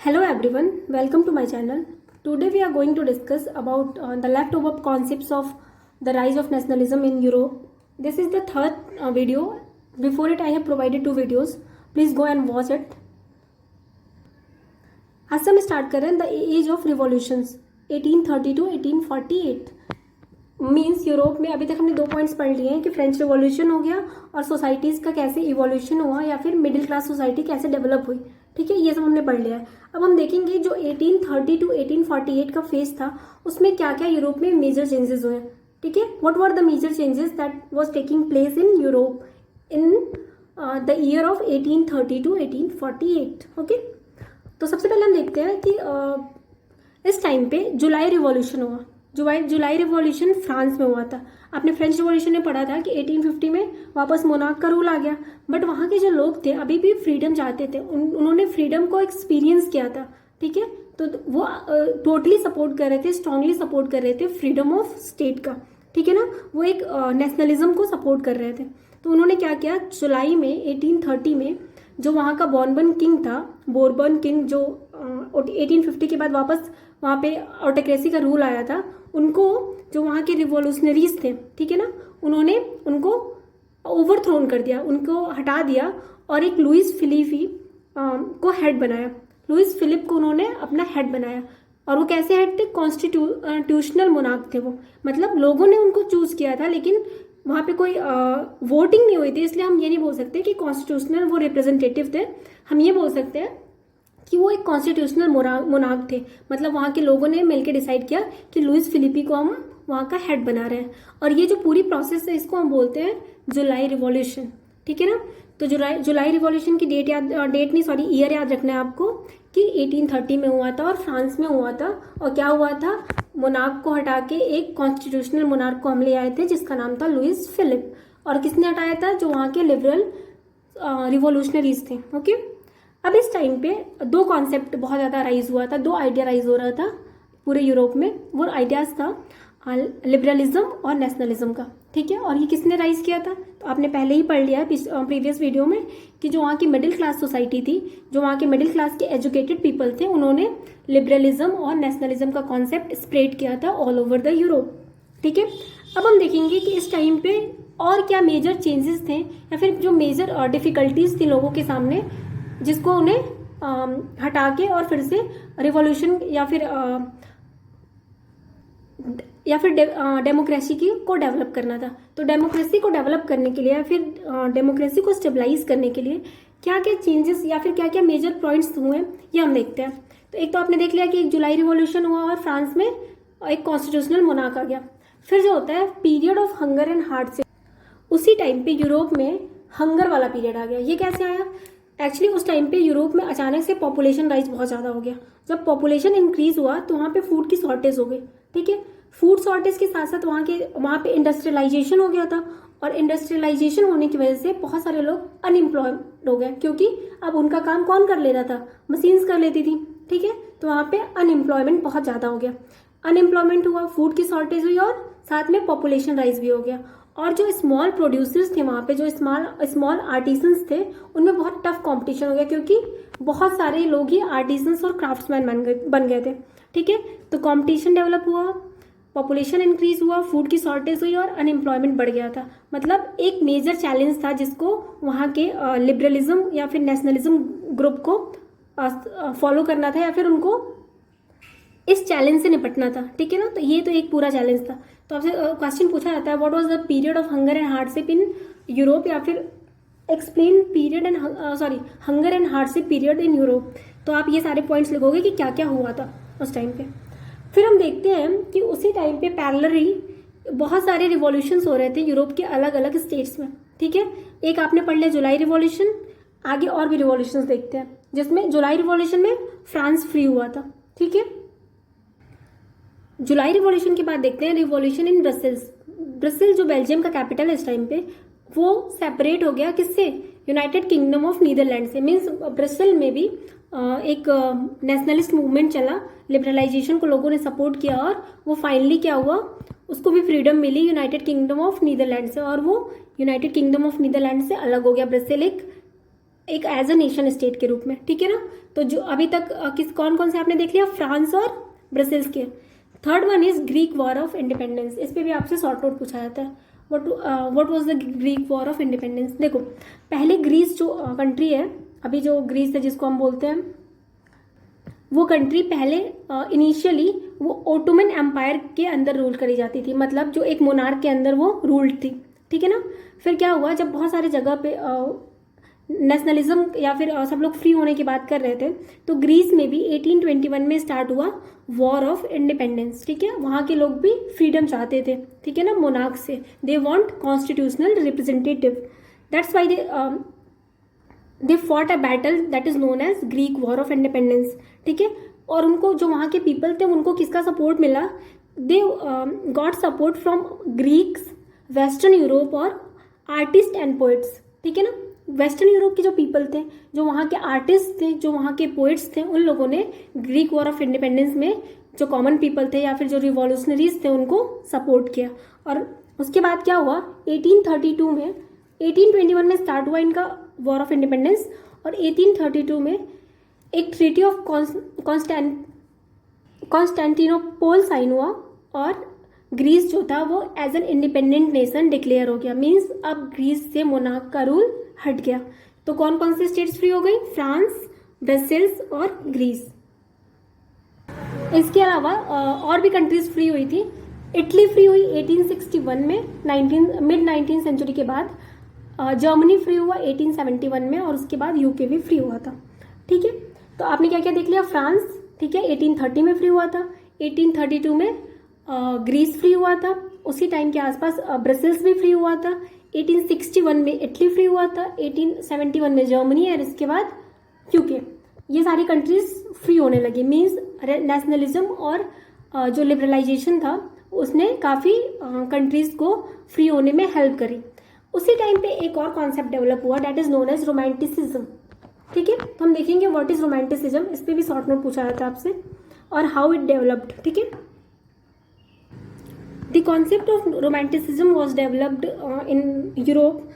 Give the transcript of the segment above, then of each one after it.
Hello everyone, welcome to my channel. Today we are going to discuss about the leftover concepts of the rise of nationalism in Europe. This is the third video. Before it I have provided two videos. Please go and watch it. आज से हम start कर रहे हैं the age of revolutions 1830 to 1848. Means Europe में अभी तक हमने दो पॉइंट्स पढ़ लिए हैं कि फ्रेंच रिवॉल्यूशन हो गया और सोसाइटीज़ का कैसे इवोल्यूशन हुआ या फिर मिडिल क्लास सोसाइटी कैसे डेवलप हुई. ठीक है, ये सब हमने पढ़ लिया है. अब हम देखेंगे जो 1830 टू 1848 का फेज था उसमें क्या क्या यूरोप में मेजर चेंजेस हुए. ठीक है, what were the major changes that was taking place in Europe in the year of 1830 to 1848. Okay, तो सबसे पहले हम देखते हैं कि इस टाइम पे जुलाई रिवॉल्यूशन हुआ. जुलाई रिवॉल्यूशन फ्रांस में हुआ था. आपने फ्रेंच रिवॉल्यूशन में पढ़ा था कि 1850 में वापस मोनार्क का रूल आ गया, बट वहाँ के जो लोग थे अभी भी फ्रीडम चाहते थे. उन्होंने फ्रीडम को एक्सपीरियंस किया था. ठीक है, तो वो टोटली सपोर्ट कर रहे थे, स्ट्रांगली सपोर्ट कर रहे थे फ्रीडम ऑफ स्टेट का. ठीक है ना, वो एक नेशनलिज्म को सपोर्ट कर रहे थे. तो उन्होंने क्या किया, जुलाई में 1830 में जो वहाँ का बोर्बन किंग जो 1850 के बाद वापस वहाँ पे ऑटोक्रेसी का रूल आया था, उनको जो वहाँ के रिवॉल्यूशनरीज थे, ठीक है ना, उन्होंने उनको ओवरथ्रोन कर दिया, उनको हटा दिया और एक लुइस फिलिपी को हेड बनाया. लुइस फिलिप को उन्होंने अपना हेड बनाया. और वो कैसे हेड थे, कॉन्स्टिट्यूशनल मोनार्क थे वो. मतलब लोगों ने उनको चूज किया था, लेकिन वहाँ पे कोई वोटिंग नहीं हुई थी, इसलिए हम ये नहीं बोल सकते कि कॉन्स्टिट्यूशनल वो रिप्रेजेंटेटिव थे. हम ये बोल सकते हैं कि वो एक कॉन्स्टिट्यूशनल मोनार्क थे. मतलब वहाँ के लोगों ने मिलकर डिसाइड किया कि लुइस फिलिपी को हम वहाँ का हेड बना रहे हैं. और ये जो पूरी प्रोसेस है इसको हम बोलते हैं जुलाई रिवॉल्यूशन. ठीक है ना, तो जुलाई रिवॉल्यूशन की ईयर याद रखना है आपको कि 1830 में हुआ था और फ्रांस में हुआ था. और क्या हुआ था, मोनार्क को हटा के एक कॉन्स्टिट्यूशनल मोनार्क को हम ले आए थे जिसका नाम था लुइस फिलिप. और किसने हटाया था, जो वहाँ के लिबरल रिवॉल्यूशनरीज थे. ओके, अब इस टाइम पे दो कॉन्सेप्ट बहुत ज़्यादा राइज हुआ था, दो आइडिया राइज हो रहा था पूरे यूरोप में. वो आइडियाज़ था लिबरलिज्म और नेशनलिज्म का. ठीक है, और ये किसने राइज किया था, तो आपने पहले ही पढ़ लिया है प्रीवियस वीडियो में कि जो वहाँ की मिडिल क्लास सोसाइटी थी, जो वहाँ के मिडिल क्लास के एजुकेटेड पीपल थे, उन्होंने लिबरलिज्म और नेशनलिज्म का कॉन्सेप्ट स्प्रेड किया था ऑल ओवर द यूरोप. ठीक है, अब हम देखेंगे कि इस टाइम पे और क्या मेजर चेंजेस थे या फिर जो मेजर डिफिकल्टीज थी लोगों के सामने, जिसको उन्हें हटा के और फिर से रिवॉल्यूशन या फिर डेमोक्रेसी को डेवलप करना था. तो डेमोक्रेसी को डेवलप करने के लिए या फिर डेमोक्रेसी को स्टेबलाइज करने के लिए क्या क्या चेंजेस या फिर क्या क्या मेजर पॉइंट्स हुए ये हम देखते हैं. तो एक तो आपने देख लिया कि एक जुलाई रिवॉल्यूशन हुआ और फ्रांस में एक कॉन्स्टिट्यूशनल मोनार्क आ गया. फिर जो होता है period of hunger and hardship, उसी टाइम पे यूरोप में हंगर वाला पीरियड आ गया. ये कैसे आया, एक्चुअली उस टाइम पे यूरोप में अचानक से पॉपुलेशन राइज बहुत ज़्यादा हो गया. जब पॉपुलेशन इंक्रीज हुआ तो वहाँ पे फूड की शॉर्टेज हो गई. ठीक है, फूड शॉर्टेज के साथ साथ वहाँ पे इंडस्ट्रियलाइजेशन हो गया था. और इंडस्ट्रियलाइजेशन होने की वजह से बहुत सारे लोग अनएम्प्लॉयड हो गए, क्योंकि अब उनका काम कौन कर ले रहा था, मशीन्स कर लेती थी. ठीक है, तो वहाँ पे अनएम्प्लॉयमेंट बहुत ज़्यादा हो गया. अनएम्प्लॉयमेंट हुआ, फूड की शॉर्टेज हुई और साथ में पॉपुलेशन राइज भी हो गया. और जो स्मॉल प्रोड्यूसर्स थे वहाँ पे, जो स्मॉल आर्टिसंस थे, उनमें बहुत टफ कंपटीशन हो गया, क्योंकि बहुत सारे लोग ही आर्टिसंस और क्राफ्ट्समैन बन गए थे. ठीक है, तो कंपटीशन डेवलप हुआ, पॉपुलेशन इंक्रीज हुआ, फूड की शॉर्टेज हुई और अनएम्प्लॉयमेंट बढ़ गया था. मतलब एक मेजर चैलेंज था जिसको वहाँ के लिबरलिज्म या फिर नेशनलिज्म ग्रुप को फॉलो करना था या फिर उनको इस चैलेंज से निपटना था. ठीक है ना, तो ये तो एक पूरा चैलेंज था. तो आपसे क्वेश्चन पूछा जाता है, what was the period of hunger and hardship in Europe, या फिर explain hunger and hardship period in Europe. तो आप ये सारे पॉइंट्स लिखोगे कि क्या क्या हुआ था उस टाइम पे. फिर हम देखते हैं कि उसी टाइम पे पैरेलली बहुत सारे रिवॉल्यूशंस हो रहे थे यूरोप के अलग अलग स्टेट्स में. ठीक है, एक आपने पढ़ लिया जुलाई रिवॉल्यूशन, आगे और भी रिवॉल्यूशंस देखते हैं, जिसमें जुलाई रिवॉल्यूशन में फ्रांस फ्री हुआ था. ठीक है, जुलाई रिवॉल्यूशन के बाद देखते हैं रिवॉल्यूशन इन ब्रसेल्स जो बेल्जियम का कैपिटल है इस टाइम पे, वो सेपरेट हो गया किससे, यूनाइटेड किंगडम ऑफ नीदरलैंड से. मीन्स ब्रसेल में भी एक नेशनलिस्ट मूवमेंट चला, लिबरलाइजेशन को लोगों ने सपोर्ट किया और वो फाइनली क्या हुआ, उसको भी फ्रीडम मिली यूनाइटेड किंगडम ऑफ नीदरलैंड से, और वो यूनाइटेड किंगडम ऑफ नीदरलैंड से अलग हो गया. ब्रसेल एक एक एज अ नेशन स्टेट के रूप में, ठीक है ना। तो जो अभी तक किस कौन कौन से आपने देख लिया, फ्रांस और ब्रसेल्स के। Third one is Greek war of independence. इस पे भी आपसे शॉर्ट नोट पूछा जाता है, what was the Greek war of independence. देखो पहले ग्रीस जो कंट्री है, अभी जो ग्रीस है जिसको हम बोलते हैं, वो कंट्री पहले इनिशियली वो ओटोमन एम्पायर के अंदर रूल करी जाती थी, मतलब जो एक मोनार्क के अंदर वो रूल्ड थी, ठीक है ना। फिर क्या हुआ, जब बहुत सारे जगह पे नेशनलिज्म या फिर सब लोग फ्री होने की बात कर रहे थे, तो ग्रीस में भी 1821 में स्टार्ट हुआ वॉर ऑफ इंडिपेंडेंस, ठीक है। वहाँ के लोग भी फ्रीडम चाहते थे, ठीक है ना, मोनार्क से। They want constitutional representative, that's why they fought a battle that is known as Greek war of independence, ठीक है। और उनको जो वहाँ के पीपल थे उनको किसका सपोर्ट मिला, they got support from Greeks, western Europe और आर्टिस्ट एंड पोइट्स, ठीक है ना। वेस्टर्न यूरोप के जो पीपल थे, जो वहाँ के आर्टिस्ट थे, जो वहाँ के पोइट्स थे, उन लोगों ने ग्रीक वॉर ऑफ इंडिपेंडेंस में जो कॉमन पीपल थे या फिर जो रिवॉल्यूशनरीज थे उनको सपोर्ट किया। और उसके बाद क्या हुआ, 1832 में, 1821 में स्टार्ट हुआ इनका वॉर ऑफ इंडिपेंडेंस, और 1832 में एक ट्रीटी ऑफ कॉन्स्टेंटिनोपल साइन हुआ और ग्रीस जो था वो as an independent nation declare हो गया। मीन्स अब ग्रीस से मोनार्क का रूल हट गया। तो कौन कौन से स्टेट्स फ्री हो गई, फ्रांस, ब्रसेल्स और ग्रीस। इसके अलावा और भी कंट्रीज फ्री हुई थी। इटली फ्री हुई 1861 में, मिड 19 सेंचुरी के बाद। जर्मनी फ्री हुआ 1871 में, और उसके बाद यूके भी फ्री हुआ था, ठीक है। तो आपने क्या क्या देख लिया, फ्रांस, ठीक है, 1830 में फ्री हुआ था, 1832 में ग्रीस फ्री हुआ था, उसी टाइम के आसपास ब्रसेल्स भी फ्री हुआ था, 1861 में इटली फ्री हुआ था, 1871 में जर्मनी, और इसके बाद यूके। ये सारी कंट्रीज फ्री होने लगी। मीन्स नेशनलिज्म और जो लिबरलाइजेशन था उसने काफ़ी कंट्रीज को फ्री होने में हेल्प करी। उसी टाइम पे एक और कॉन्सेप्ट डेवलप हुआ, that is known as romanticism, ठीक है। तो हम देखेंगे व्हाट इज रोमांटिसिज्म, इस पे भी शॉर्ट नोट पूछा जाता है आपसे, और हाउ इट डेवलप्ड, ठीक है। The concept of romanticism was developed in Europe.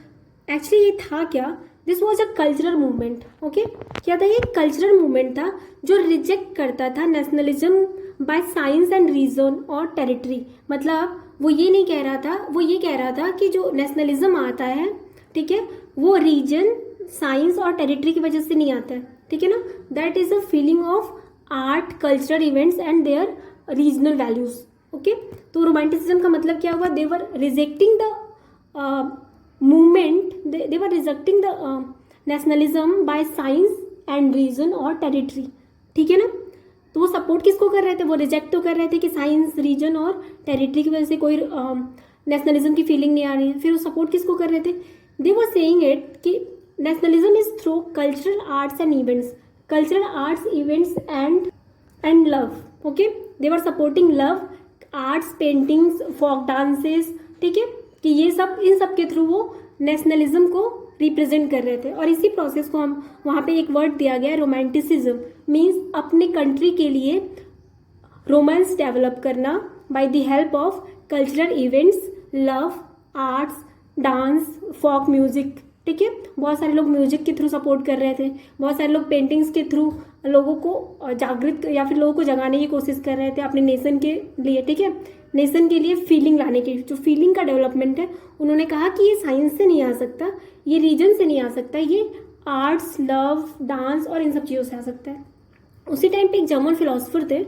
Actually ये था क्या, this was a cultural movement, okay. क्या था, ये कल्चरल मूवमेंट था जो रिजेक्ट करता था nationalism by science and reason और टेरिटरी। मतलब वो ये नहीं कह रहा था, वो ये कह रहा था कि जो नेशनलिज्म आता है, ठीक है, वो रीजन, साइंस और टेरिटरी की वजह से नहीं आता है, ठीक है ना। That is a feeling of art, cultural events and their regional values, okay. तो रोमांटिसिज्म का मतलब क्या हुआ, they were rejecting the movement, they were rejecting the nationalism by science and reason और टेरिटरी, ठीक है ना। तो वो सपोर्ट किसको कर रहे थे, वो रिजेक्ट तो कर रहे थे कि साइंस, रीजन और टेरिटरी की वजह से कोई नेशनलिज्म की फीलिंग नहीं आ रही है। फिर वो सपोर्ट किसको कर रहे थे, दे वर सेइंग इट कि nationalism is through cultural arts and events, cultural arts, events and love, okay. They were supporting love, arts, paintings, folk dances, ठीक है, कि ये सब, इन सब के थ्रू वो नेशनलिज्म को रिप्रेजेंट कर रहे थे। और इसी प्रोसेस को हम वहाँ पे एक वर्ड दिया गया है, रोमांटिसिज्म, मीन्स अपने कंट्री के लिए रोमांस डेवलप करना by the help of cultural events, love, arts, dance, folk music, ठीक है। बहुत सारे लोग म्यूजिक के थ्रू सपोर्ट कर रहे थे, बहुत सारे लोग पेंटिंग्स के थ्रू लोगों को जागृत या फिर लोगों को जगाने की कोशिश कर रहे थे अपने नेशन के लिए, ठीक है, नेशन के लिए फीलिंग लाने की, जो फीलिंग का डेवलपमेंट है। उन्होंने कहा कि ये साइंस से नहीं आ सकता, ये रीजन से नहीं आ सकता, ये आर्ट्स, लव, डांस और इन सब चीज़ों से आ सकता है। उसी टाइम पे एक जर्मन फिलोसफर थे,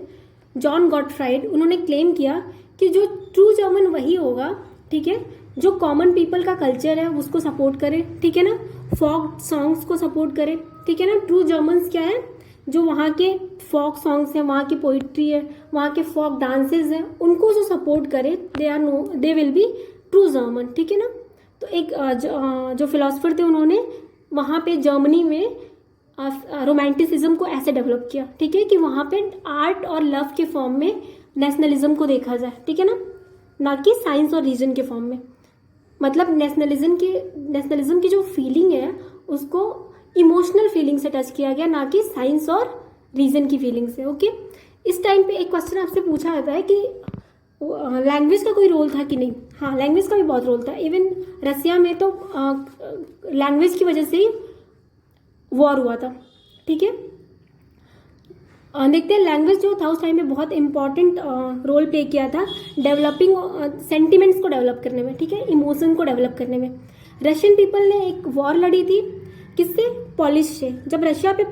जॉन गॉटफ्राइड, उन्होंने क्लेम किया कि जो ट्रू जर्मन वही होगा, ठीक है, जो कॉमन पीपल का कल्चर है उसको सपोर्ट करे, ठीक है ना, फोक सॉन्ग्स को सपोर्ट करे, ठीक है ना। ट्रू जर्मन्स क्या है, जो वहाँ के फोक सॉन्ग्स हैं, वहाँ की पोइट्री है, वहाँ के फोक डांसेस हैं, उनको जो सपोर्ट करे, they will be true German, ठीक है ना। तो एक जो फिलोसफर थे उन्होंने वहाँ पे जर्मनी में रोमांटिसिज्म को ऐसे डेवलप किया, ठीक है, कि वहाँ पे आर्ट और लव के फॉर्म में नेशनलिज्म को देखा जाए, ठीक है ना कि साइंस और रीजन के फॉर्म में। मतलब नेशनलिज्म की जो फीलिंग है उसको इमोशनल फीलिंग से टच किया गया, ना कि साइंस और रीजन की फीलिंग से, ओके। इस टाइम पे एक क्वेश्चन आपसे पूछा जाता है कि लैंग्वेज का कोई रोल था कि नहीं। हाँ, लैंग्वेज का भी बहुत रोल था। इवन रसिया में तो लैंग्वेज की वजह से ही वॉर हुआ था। ठीक है, देखते हैं लैंग्वेज जो था उस टाइम में बहुत इंपॉर्टेंट रोल प्ले किया था डेवलपिंग सेंटिमेंट्स को डेवलप करने में, ठीक है, इमोशन को डेवलप करने में। रशियन पीपल ने एक वॉर लड़ी थी, किससे? पोलिश से। जब रशिया पे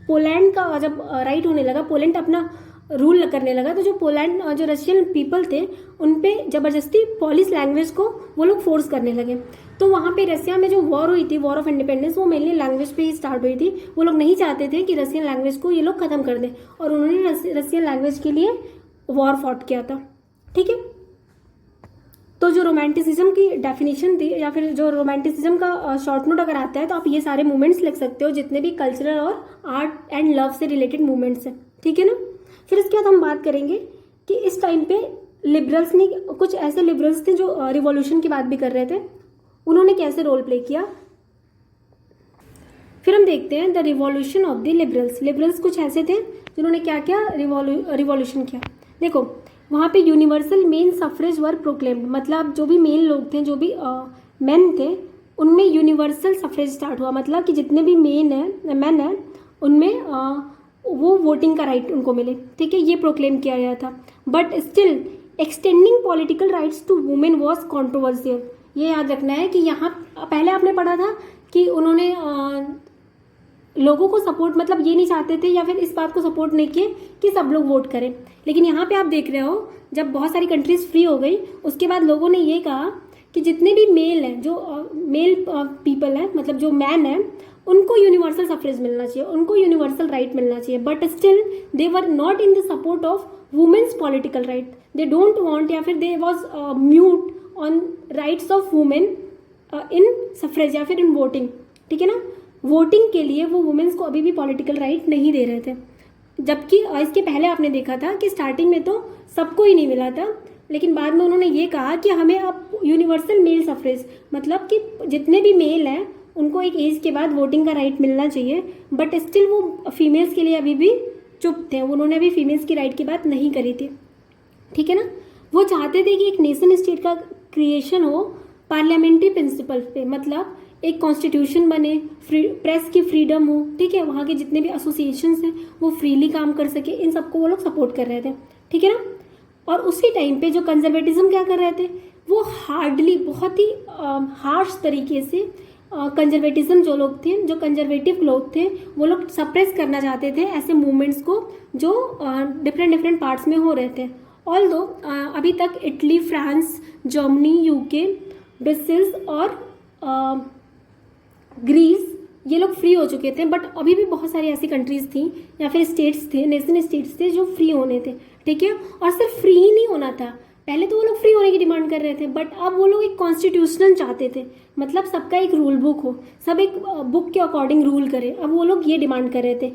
पोलैंड का जब राइट होने लगा, पोलैंड अपना रूल करने लगा, तो जो पोलैंड जो रशियन पीपल थे उन पे जबरदस्ती पॉलिश लैंग्वेज को वो लोग फोर्स करने लगे। तो वहाँ पे रसिया में जो वॉर हुई थी, वॉर ऑफ इंडिपेंडेंस, वो मेनली लैंग्वेज पे ही स्टार्ट हुई थी। वो लोग नहीं चाहते थे कि रसियन लैंग्वेज को ये लोग खत्म कर दें, और उन्होंने रसियन लैंग्वेज के लिए वॉर फॉट किया था। ठीक है, तो जो रोमांटिसिज्म की डेफिनेशन थी, या फिर जो रोमांटिसिज्म का शॉर्ट नोट अगर आता है, तो आप ये सारे मूवमेंट्स लिख सकते हो जितने भी कल्चरल और आर्ट एंड लव से रिलेटेड मूवमेंट्स हैं। ठीक है ना। फिर इसके बाद हम बात करेंगे कि इस टाइम पे लिबरल्स ने, कुछ ऐसे लिबरल्स थे जो रिवॉल्यूशन की बात भी कर रहे थे, उन्होंने कैसे रोल प्ले किया। फिर हम देखते हैं the revolution of the liberals. Liberals कुछ ऐसे थे जिन्होंने क्या क्या रिवॉल्यूशन किया। देखो, वहाँ पे यूनिवर्सल मेन सफरेज वर प्रोक्लेम्ड, मतलब जो भी मेल लोग थे, जो भी मेन थे, उनमें यूनिवर्सल सफरेज स्टार्ट हुआ। मतलब कि जितने भी मेन हैं उनमें वो वोटिंग का राइट उनको मिले। ठीक है, ये प्रोक्लेम किया गया था। But still extending political rights to women was controversial. ये याद रखना है कि यहाँ पहले आपने पढ़ा था कि उन्होंने लोगों को सपोर्ट, मतलब ये नहीं चाहते थे या फिर इस बात को सपोर्ट नहीं किए कि सब लोग वोट करें। लेकिन यहाँ पे आप देख रहे हो, जब बहुत सारी कंट्रीज फ्री हो गई, उसके बाद लोगों ने ये कहा कि जितने भी मेल हैं, जो मेल पीपल हैं, मतलब जो मैन है, उनको यूनिवर्सल सफरेज मिलना चाहिए, उनको यूनिवर्सल राइट मिलना चाहिए। But still they were not in the support of women's political right. They don't want, या फिर they was mute on rights of women in suffrage या फिर इन वोटिंग। ठीक है ना, वोटिंग के लिए वो वुमेन्स को अभी भी पॉलिटिकल राइट नहीं दे रहे थे। जबकि इसके पहले आपने देखा था कि स्टार्टिंग में तो सबको ही नहीं मिला था, लेकिन बाद में उन्होंने ये कहा कि हमें अब यूनिवर्सल मेल सफरेज, मतलब कि जितने भी मेल हैं उनको एक एज के बाद वोटिंग का राइट मिलना चाहिए। बट स्टिल वो फीमेल्स के लिए अभी भी चुप थे, उन्होंने अभी फीमेल्स की राइट की बात नहीं करी थी। ठीक है ना, वो चाहते थे कि एक नेशन स्टेट का क्रिएशन हो पार्लियामेंट्री प्रिंसिपल पे, मतलब एक कॉन्स्टिट्यूशन बने, प्रेस की फ्रीडम हो। ठीक है, वहाँ के जितने भी एसोसिएशंस हैं वो फ्रीली काम कर सके, इन सबको वो लोग सपोर्ट कर रहे थे। ठीक है ना। और उसी टाइम पे जो कंजर्वेटिज्म क्या कर रहे थे, वो हार्डली, बहुत ही हार्श तरीके से कंजर्वेटिज्म जो लोग थे, जो कंजर्वेटिव लोग थे, वो लोग सप्रेस करना चाहते थे ऐसे मूवमेंट्स को जो डिफरेंट पार्ट्स में हो रहे थे। ऑल्दो अभी तक Italy, France, Germany, UK, Brussels और ग्रीस, ये लोग फ्री हो चुके थे। बट अभी भी बहुत सारी ऐसी कंट्रीज थी या फिर स्टेट्स थे, नेशन स्टेट्स थे जो फ्री होने थे। ठीक है, और सिर्फ फ्री ही नहीं होना था, पहले तो वो लोग फ्री होने की डिमांड कर रहे थे, बट अब वो लोग एक कॉन्स्टिट्यूशनल चाहते थे, मतलब सबका एक रूल बुक हो, सब एक बुक के अकॉर्डिंग रूल करे। अब वो लोग ये डिमांड कर रहे थे,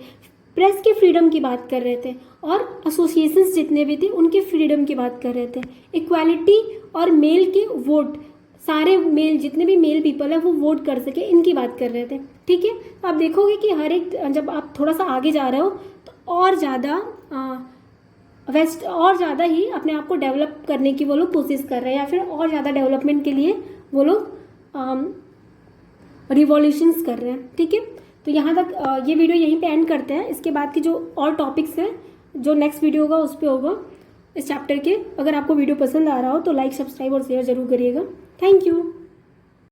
प्रेस के फ्रीडम की बात कर रहे थे, और एसोसिएशंस जितने भी थे उनके फ्रीडम की बात कर रहे थे, इक्वालिटी और मेल के वोट, सारे मेल, जितने भी मेल पीपल है वो वोट कर सके, इनकी बात कर रहे थे। ठीक है, तो आप देखोगे कि हर एक, जब आप थोड़ा सा आगे जा रहे हो तो और ज़्यादा ही अपने आप को डेवलप करने की वो लोग कोशिश कर रहे हैं, या फिर और ज़्यादा डेवलपमेंट के लिए वो लोग रिवॉल्यूशंस कर रहे हैं। ठीक है, तो यहाँ तक ये वीडियो यहीं पे एंड करते हैं। इसके बाद की जो और टॉपिक्स हैं, जो नेक्स्ट वीडियो होगा उस पर होगा इस चैप्टर के। अगर आपको वीडियो पसंद आ रहा हो तो लाइक, सब्सक्राइब और शेयर जरूर करिएगा। Thank you.